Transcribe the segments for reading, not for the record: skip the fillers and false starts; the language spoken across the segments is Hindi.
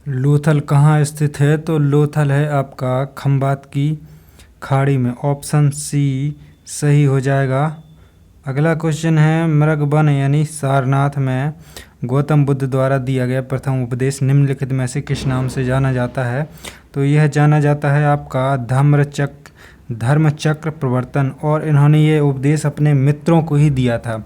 लोथल कहाँ स्थित है? तो लोथल है आपका खंबात की खाड़ी में। ऑप्शन सी सही हो जाएगा। अगला क्वेश्चन है, मृगवन यानी सारनाथ में गौतम बुद्ध द्वारा दिया गया प्रथम उपदेश निम्नलिखित में से किस नाम से जाना जाता है? तो यह जाना जाता है आपका धर्मचक्र प्रवर्तन, और इन्होंने ये उपदेश अपने मित्रों को ही दिया था।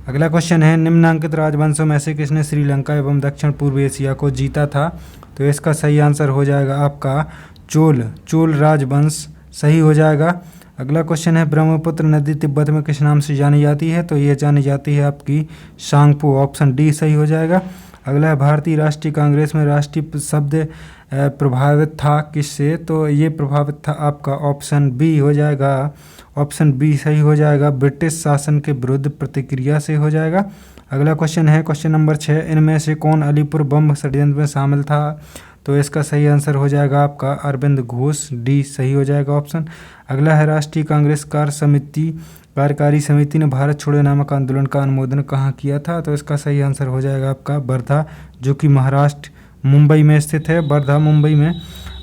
अगला क्वेश्चन है, निम्नांकित राजवंशों में से किसने श्रीलंका एवं दक्षिण पूर्व एशिया को जीता था? तो इसका सही आंसर हो जाएगा आपका चोल राजवंश सही हो जाएगा। अगला क्वेश्चन है, ब्रह्मपुत्र नदी तिब्बत में किस नाम से जानी जाती है? तो ये जानी जाती है आपकी सांगपो। ऑप्शन डी सही हो जाएगा। अगला है, भारतीय राष्ट्रीय कांग्रेस में राष्ट्रीय शब्द प्रभावित था किससे? तो ये प्रभावित था आपका ऑप्शन बी हो जाएगा। ऑप्शन बी सही हो जाएगा, ब्रिटिश शासन के विरुद्ध प्रतिक्रिया से हो जाएगा। अगला क्वेश्चन है, क्वेश्चन नंबर 6, इनमें से कौन अलीपुर बम षड्यंत्र में शामिल था? तो इसका सही आंसर हो जाएगा आपका अरविंद घोष, डी सही हो जाएगा ऑप्शन। अगला है, राष्ट्रीय कांग्रेस कार्यकारी समिति ने भारत छोड़ो नामक आंदोलन का अनुमोदन कहाँ किया था? तो इसका सही आंसर हो जाएगा आपका वर्धा, जो कि महाराष्ट्र मुंबई में स्थित है, वर्धा मुंबई में।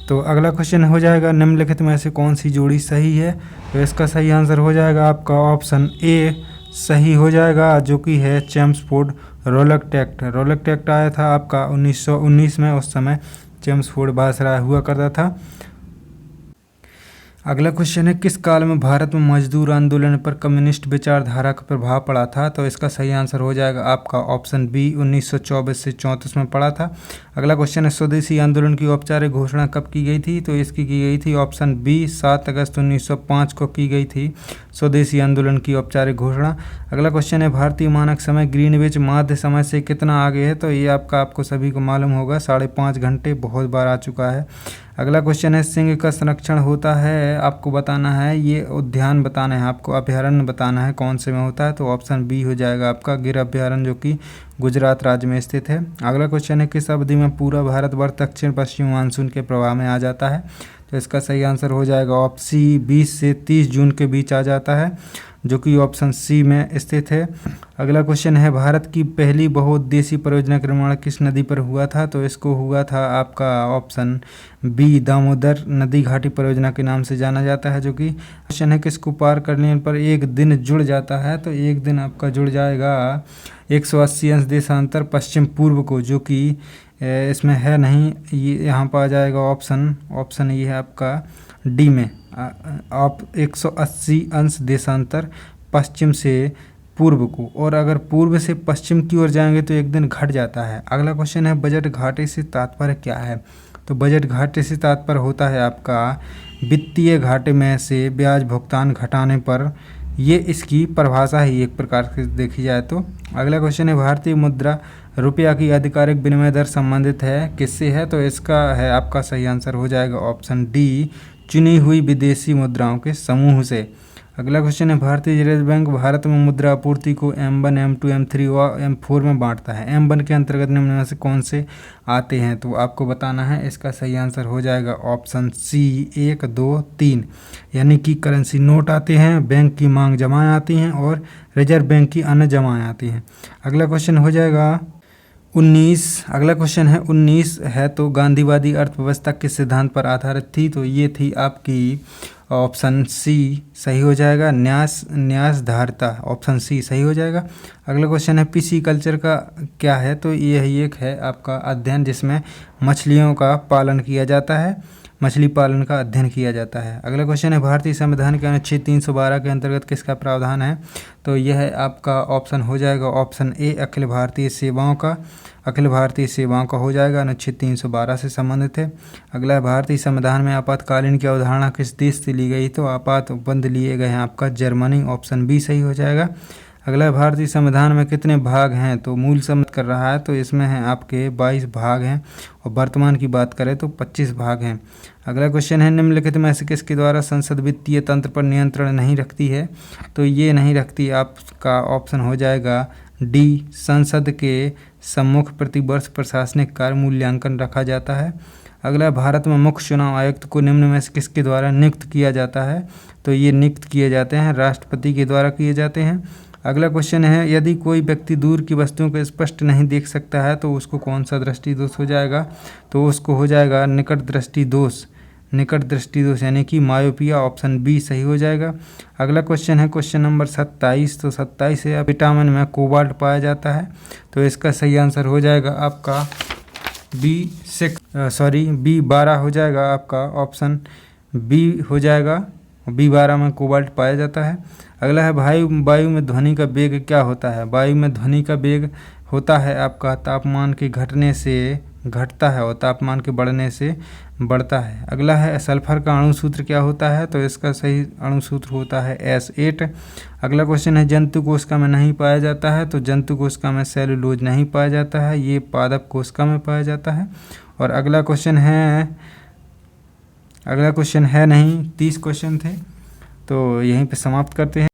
तो अगला क्वेश्चन हो जाएगा, निम्नलिखित में से कौन सी जोड़ी सही है? तो इसका सही आंसर हो जाएगा आपका ऑप्शन ए सही हो जाएगा, जो कि है चेम्सफोर्ड रोलक एक्ट आया था आपका 1919 में। उस समय चेम्सफोर्ड वायसराय हुआ करता था। अगला क्वेश्चन है, किस काल में भारत में मजदूर आंदोलन पर कम्युनिस्ट विचारधारा का प्रभाव पड़ा था? तो इसका सही आंसर हो जाएगा आपका ऑप्शन बी 1924 से 34 में पड़ा था। अगला क्वेश्चन है, स्वदेशी आंदोलन की औपचारिक घोषणा कब की गई थी? तो इसकी की गई थी ऑप्शन बी 7 अगस्त 1905 को की गई थी स्वदेशी आंदोलन की औपचारिक घोषणा। अगला क्वेश्चन है, भारतीय मानक समय ग्रीनविच माध्य समय से कितना आगे है? तो ये आपको सभी को मालूम होगा, 5.5 घंटे, बहुत बार आ चुका है। अगला क्वेश्चन है, सिंह का संरक्षण होता है, आपको बताना है, ये उद्यान बताना है आपको, अभयारण्य बताना है कौन से में होता है? तो ऑप्शन बी हो जाएगा आपका गिर अभयारण्य, जो कि गुजरात राज्य में स्थित है। अगला क्वेश्चन है, किस अवधि में पूरा भारतवर्ष दक्षिण पश्चिम मानसून के प्रभाव में आ जाता है? तो इसका सही आंसर हो जाएगा ऑप्शन सी 20 से 30 जून के बीच आ जाता है, जो कि ऑप्शन सी में स्थित है। अगला क्वेश्चन है, भारत की पहली बहुउद्देशीय परियोजना का निर्माण किस नदी पर हुआ था? तो इसको हुआ था आपका ऑप्शन बी दामोदर नदी घाटी परियोजना के नाम से जाना जाता है, जो कि क्वेश्चन है, किसको पार करने पर एक दिन जुड़ जाता है? तो एक दिन आपका जुड़ जाएगा 180 अंश देशांतर पश्चिम पूर्व को, जो कि इसमें है नहीं, ये यहाँ पर आ जाएगा ऑप्शन ये है आपका डी में। आप 180 अंश देशांतर पश्चिम से पूर्व को, और अगर पूर्व से पश्चिम की ओर जाएंगे तो एक दिन घट जाता है। अगला क्वेश्चन है, बजट घाटे से तात्पर्य क्या है? तो बजट घाटे से तात्पर्य होता है आपका वित्तीय घाटे में से ब्याज भुगतान घटाने पर, ये इसकी परिभाषा है एक प्रकार से देखी जाए तो। अगला क्वेश्चन है, भारतीय मुद्रा रुपया की आधिकारिक विनिमय दर संबंधित है किससे है? तो इसका है आपका सही आंसर हो जाएगा ऑप्शन डी चुनी हुई विदेशी मुद्राओं के समूह से। अगला क्वेश्चन है, भारतीय रिजर्व बैंक भारत में मुद्रा आपूर्ति को M1, M2, M3 और M4 में बांटता है। M1 के अंतर्गत निम्न में से कौन से आते हैं? तो आपको बताना है, इसका सही आंसर हो जाएगा ऑप्शन सी 1, 2, 3, यानी कि करेंसी नोट आते हैं, बैंक की मांग जमाएँ आती हैं और रिजर्व बैंक की अन्य जमाएँ आती हैं। अगला क्वेश्चन हो जाएगा 19। अगला क्वेश्चन है 19 है, तो गांधीवादी अर्थव्यवस्था किस सिद्धांत पर आधारित थी? तो ये थी आपकी ऑप्शन सी सही हो जाएगा, न्यास धारिता, ऑप्शन सी सही हो जाएगा। अगला क्वेश्चन है, पिसी कल्चर का क्या है? तो ये एक है आपका अध्ययन जिसमें मछलियों का पालन किया जाता है, मछली पालन का अध्ययन किया जाता है। अगला क्वेश्चन है, भारतीय संविधान के अनुच्छेद 312 के अंतर्गत किसका प्रावधान है? तो यह आपका ऑप्शन हो जाएगा ऑप्शन ए अखिल भारतीय सेवाओं का हो जाएगा, अनुच्छेद 312 से संबंधित है। अगला है, भारतीय संविधान में आपातकालीन की अवधारणा किस देश से ली गई? तो आपात उपबंध लिए गए हैं आपका जर्मनी, ऑप्शन बी सही हो जाएगा। अगला है, भारतीय संविधान में कितने भाग हैं? तो मूल सम्मत कर रहा है, तो इसमें हैं आपके 22 भाग हैं, और वर्तमान की बात करें तो 25 भाग हैं। अगला क्वेश्चन है, निम्नलिखित में से किसके द्वारा संसद वित्तीय तंत्र पर नियंत्रण नहीं रखती है? तो ये नहीं रखती, आपका ऑप्शन हो जाएगा डी संसद के सम्मुख प्रतिवर्ष प्रशासनिक कार्य मूल्यांकन रखा जाता है। अगला, भारत में मुख्य चुनाव आयुक्त को निम्न में से किसके द्वारा नियुक्त किया जाता है? तो ये नियुक्त किए जाते हैं राष्ट्रपति के द्वारा किए जाते हैं। अगला क्वेश्चन है, यदि कोई व्यक्ति दूर की वस्तुओं को स्पष्ट नहीं देख सकता है तो उसको कौन सा दृष्टि दोष हो जाएगा? तो उसको हो जाएगा निकट दृष्टि दोष। निकट दृष्टि दोष यानी कि मायोपिया, ऑप्शन बी सही हो जाएगा। अगला क्वेश्चन है क्वेश्चन नंबर 27। तो 27 है, विटामिन में कोबाल्ट पाया जाता है, तो इसका सही आंसर हो जाएगा आपका B12 हो जाएगा आपका, ऑप्शन बी हो जाएगा। B12 में कोबाल्ट पाया जाता है। अगला है वायु में ध्वनि का वेग क्या होता है? वायु में ध्वनि का वेग होता है आपका तापमान के घटने से घटता है और तापमान के बढ़ने से बढ़ता है। अगला है सल्फर का अणु सूत्र क्या होता है? तो इसका सही अणु सूत्र होता है S8। अगला क्वेश्चन है, जंतु कोशिका में नहीं पाया जाता है, तो जंतु कोशिका में सेलुलोज नहीं पाया जाता है, ये पादप कोशिका में पाया जाता है। और अगला क्वेश्चन है नहीं, 30 क्वेश्चन थे, तो यहीं पे समाप्त करते हैं।